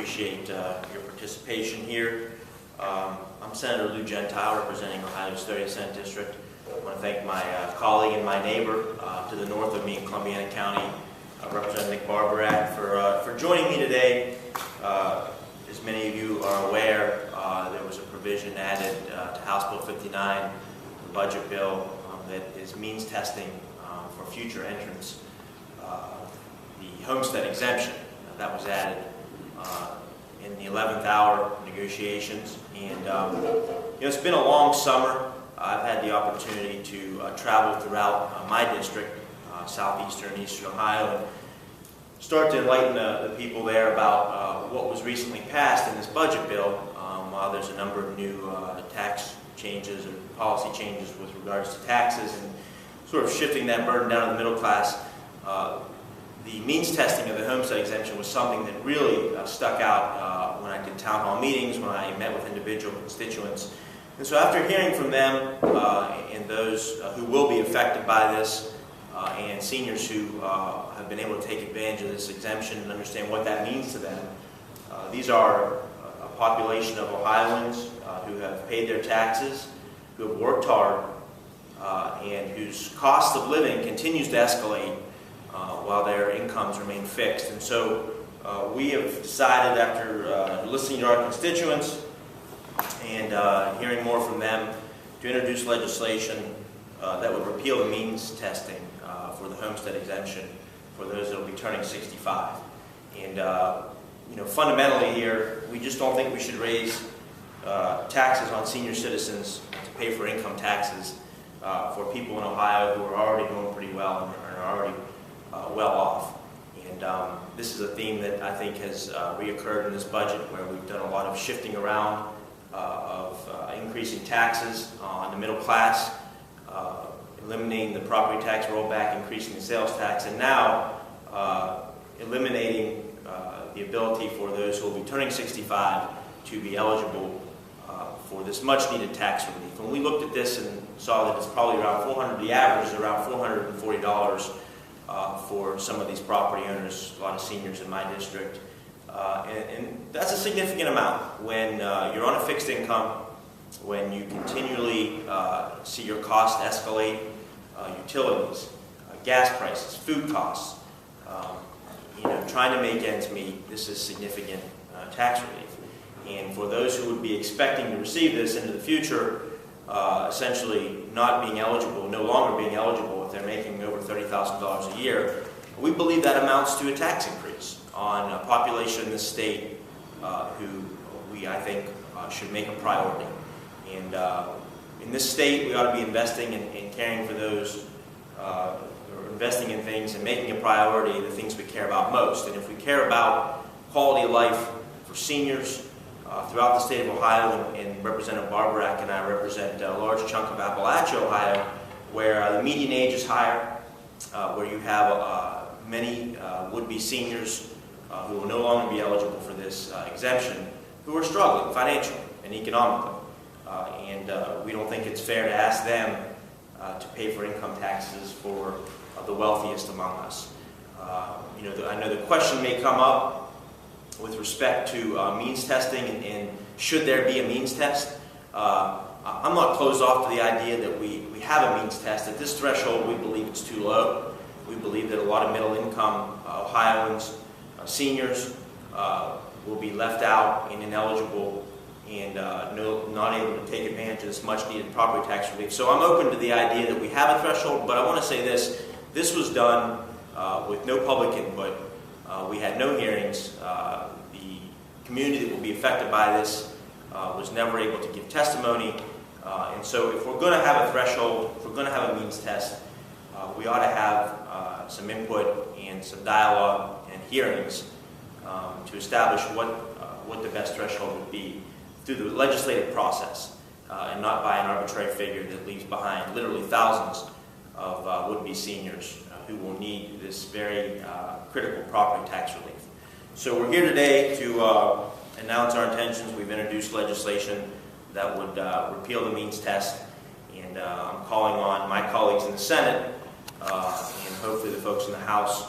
appreciate your participation here. I'm Senator Gentile, representing Ohio's 30th Senate District. I want to thank my colleague and my neighbor to the north of me in Columbiana County, Representative Barborak, for joining me today. As many of you are aware, there was a provision added to House Bill 59, the budget bill, that is means testing for future entrants. The Homestead Exemption that was added in the 11th hour negotiations, and it's been a long summer. I've had the opportunity to travel throughout my district, southeastern and eastern Ohio, and start to enlighten the people there about what was recently passed in this budget bill. While there's a number of new tax changes and policy changes with regards to taxes and sort of shifting that burden down to the middle class, the means testing of the Homestead Exemption was something that really stuck out when I did town hall meetings, when I met with individual constituents. And so after hearing from them and those who will be affected by this, and seniors who have been able to take advantage of this exemption and understand what that means to them, these are a population of Ohioans who have paid their taxes, who have worked hard, and whose cost of living continues to escalate while their incomes remain fixed. And so we have decided, after listening to our constituents and hearing more from them, to introduce legislation that would repeal the means testing for the Homestead Exemption for those that will be turning 65. And fundamentally here, we just don't think we should raise taxes on senior citizens to pay for income taxes for people in Ohio who are already doing pretty well and are already well off. And this is a theme that I think has reoccurred in this budget, where we've done a lot of shifting around of increasing taxes on the middle class, eliminating the property tax rollback, increasing the sales tax, and now eliminating the ability for those who will be turning 65 to be eligible for this much-needed tax relief. When we looked at this and saw that it's probably around the average is around $440 for some of these property owners, a lot of seniors in my district. And that's a significant amount when you're on a fixed income, when you continually see your costs escalate, utilities, gas prices, food costs, trying to make ends meet. This is significant tax relief. And for those who would be expecting to receive this into the future, essentially not being eligible, no longer being eligible if they're making over $30,000 a year, we believe that amounts to a tax increase on a population in this state who I think, should make a priority. And in this state, we ought to be investing in caring for those, or investing in things and making a priority the things we care about most. And if we care about quality of life for seniors throughout the state of Ohio, and Representative Barborak and I represent a large chunk of Appalachia, Ohio, where the median age is higher, where you have many would-be seniors who will no longer be eligible for this exemption, who are struggling financially and economically. And we don't think it's fair to ask them to pay for income taxes for the wealthiest among us. I know the question may come up with respect to means testing and should there be a means test. I'm not closed off to the idea that we have a means test. At this threshold, we believe it's too low. We believe that a lot of middle-income Ohioans, seniors, will be left out and ineligible and not able to take advantage of this much-needed property tax relief. So I'm open to the idea that we have a threshold, but I want to say this. This was done with no public input. We had no hearings. The community that will be affected by this was never able to give testimony. And so if we're going to have a threshold, if we're going to have a means test, we ought to have some input and some dialogue and hearings to establish what the best threshold would be through the legislative process, and not by an arbitrary figure that leaves behind literally thousands of would-be seniors who will need this very critical property tax relief. So we're here today to announce our intentions. We've introduced legislation that would repeal the means test, and I'm calling on my colleagues in the Senate and hopefully the folks in the House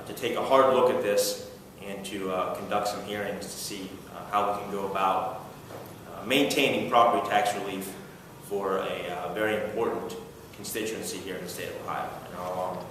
to take a hard look at this and to conduct some hearings to see how we can go about maintaining property tax relief for a very important constituency here in the state of Ohio. And I'll